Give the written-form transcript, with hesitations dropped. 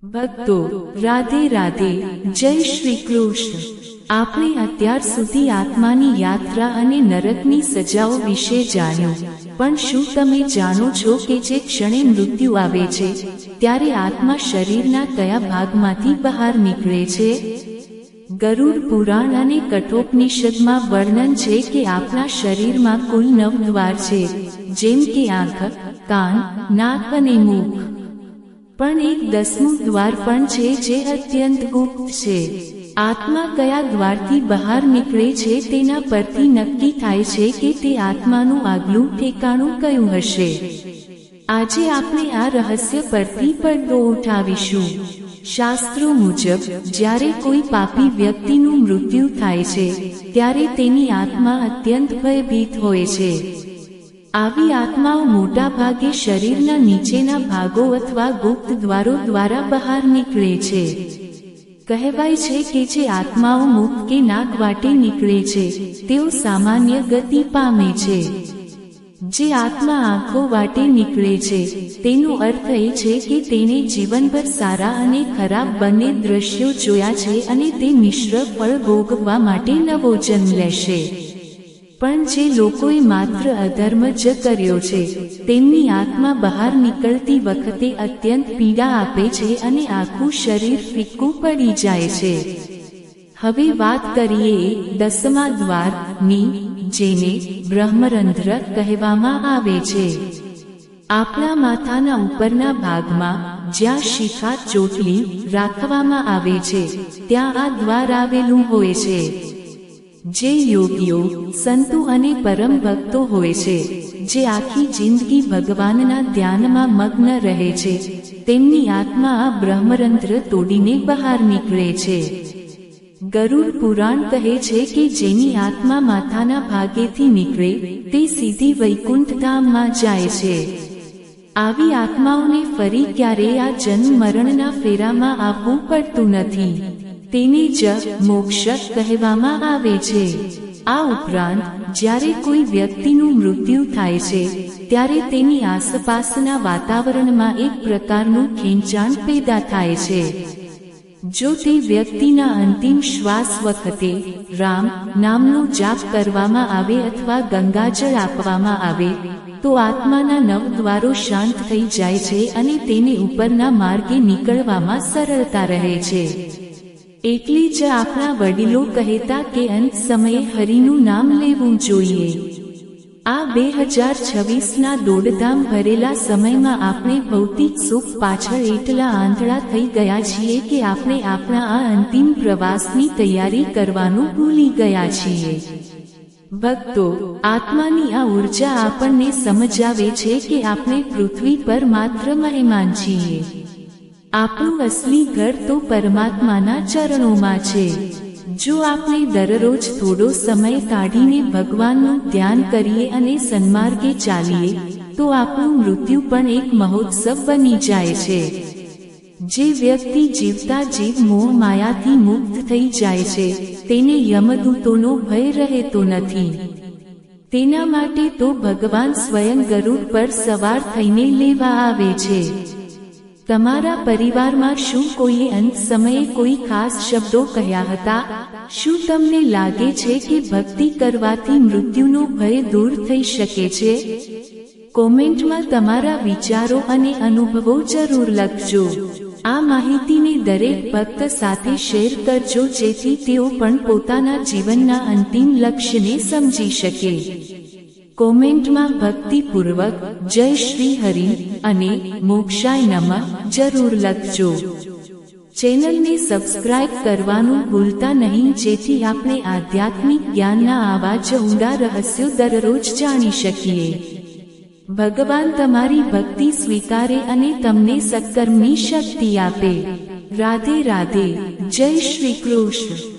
ભક્તો રાધે રાધે, જય શ્રી કૃષ્ણ। આપણે અત્યાર સુધી આત્માની યાત્રા અને નરકની સજાઓ વિશે જાણ્યું, પણ શું તમે જાણો છો કે જે ક્ષણે મૃત્યુ આવે છે ત્યારે આત્મા શરીરના કયા ભાગમાંથી બહાર નીકળે છે? ગરુડ પુરાણ અને કઠોપનિષદમાં વર્ણન છે કે આપણા શરીરમાં કુલ 9 દ્વાર છે, જેમ કે આંખ, કાન, નાક અને મુખ। પણ એક 10મું દ્વાર પણ છે જે અત્યંત ગુપ્ત છે। આત્મા કયા દ્વારથી બહાર નીકળે છે તેના પરથી નક્કી થાય છે કે તે આત્માનું આગલું ઠેકાણું કયું હશે। આજે આપણે આ રહસ્ય પરથી પડદો ઉઠાવીશું। શાસ્ત્રો મુજબ જ્યારે કોઈ પાપી વ્યક્તિનું મૃત્યુ થાય છે ત્યારે તેની આત્મા અત્યંત ભયભીત હોય છે। આવી આત્માઓ મોટા ભાગે શરીરના નીચેના ભાગો અથવા ગુપ્ત દ્વારો દ્વારા બહાર નીકળે છે। કહેવાય છે કે જે આત્માઓ મુખ કે નાક વાટે નીકળે છે તેઓ સામાન્ય ગતિ પામે છે। જે આત્મા આંખો વાટે નીકળે છે તેનો અર્થ એ છે કે તેણે જીવનભર સારા અને ખરાબ બંને દ્રશ્યો જોયા છે અને તે મિશ્ર ફળ ભોગવવા માટે નવો જન્મ લેશે। પણ જે લોકોએ માત્ર અધર્મ જ કર્યો છે તેમની આત્મા બહાર નીકળતી વખતે અત્યંત પીડા આપે છે અને આખું શરીર ફીક્કું પડી જાય છે। હવે વાત કરીએ 10મા દ્વારની, જેને બ્રહ્મરંધ્ર કહેવામાં આવે છે। આપણા માથાના ઉપરના ભાગમાં જ્યાં શિખા ચોટલી રાખવામાં આવે છે ત્યાં આ દ્વાર આવેલું હોય છે। જે યોગીઓ, સંતો અને પરમ ભક્તો હોય છે, જે આખી જિંદગી ભગવાનના ધ્યાનમાં મગ્ન રહે છે, તેમની આત્મા આ બ્રહ્મરંધ્ર તોડીને બહાર નીકળે છે। ગરુડ પુરાણ કહે છે કે જેની આત્મા માથાના ભાગેથી નીકળે તે સીધી વૈકુંઠ ધામમાં જાય છે। આવી આત્માઓને ફરી ક્યારેય આ જન્મ મરણના ફેરામાં આવવું પડતું નથી। તેને જ મોક્ષ કહેવામાં આવે છે। આ ઉપરાંત જ્યારે કોઈ વ્યક્તિનું મૃત્યુ થાય છે ત્યારે તેની આસપાસના વાતાવરણમાં એક પ્રકારનું ખેંચાણ પેદા થાય છે। જો તે વ્યક્તિના અંતિમ શ્વાસ વખતે રામ નામનો જાપ કરવામાં આવે અથવા ગંગાજળ આપવામાં આવે તો આત્માના 9 દ્વારો શાંત થઈ જાય છે અને તેને ઉપરના માર્ગે નીકળવામાં સરળતા રહે છે। એટલે જ આપણા વડીલો કહેતા કે અંત સમયે હરિનું નામ લેવું જોઈએ। આ 2026ના દોડધામ ભરેલા સમયમાં આપણે ભૌતિક સુખ પાછળ એટલા આંધળા થઈ ગયા છીએ કે આપણે આપણા આ અંતિમ પ્રવાસની તૈયારી કરવાનું ભૂલી ગયા છીએ। ભક્તો, આત્માની આ ઉર્જા આપણને સમજાવે છે કે આપણે પૃથ્વી પર માત્ર મહેમાન છીએ। આપણું અસલી ઘર તો પરમાત્માના ચરણોમાં છે। જો આપણે દરરોજ થોડો સમય કાઢીને ભગવાનનું ધ્યાન કરીએ અને સન્માર્ગે ચાલીએ તો આપણું મૃત્યુ પણ એક મહોત્સવ બની જાય છે। જે વ્યક્તિ જીવતા જીવ મોહ માયાથી મુક્ત થઈ જાય છે તેને યમદૂતોનો ભય રહેતો નથી। તેના માટે તો ભગવાન સ્વયં ગરુડ પર સવાર થઈને લેવા આવે છે। તમારા પરિવારમાં શું કોઈએ અંત સમયે કોઈ ખાસ શબ્દો કહ્યા હતા? શું તમને લાગે છે કે ભક્તિ કરવાથી મૃત્યુનો ભય દૂર થઈ શકે છે? કોમેન્ટમાં તમારા વિચારો અને અનુભવો જરૂર લખજો। આ માહિતીને દરેક ભક્ત સાથે શેર કરજો જેથી તેઓ પણ પોતાના જીવનના અંતિમ લક્ષ્યને સમજી શકે। કોમેન્ટમાં ભક્તિપૂર્વક જય શ્રી હરિ અને મોક્ષાય નમઃ જરૂર લખજો। ચેનલને સબસ્ક્રાઇબ કરવાનું ભૂલતા નહીં જેથી આપણે આધ્યાત્મિક જ્ઞાનના આવા જ ઊંડા રહસ્યો દરરોજ જાણી શકીએ। ભગવાન તમારી ભક્તિ સ્વીકારે અને તમને સત્કર્મની શક્તિ આપે। રાધે રાધે, જય શ્રી કૃષ્ણ।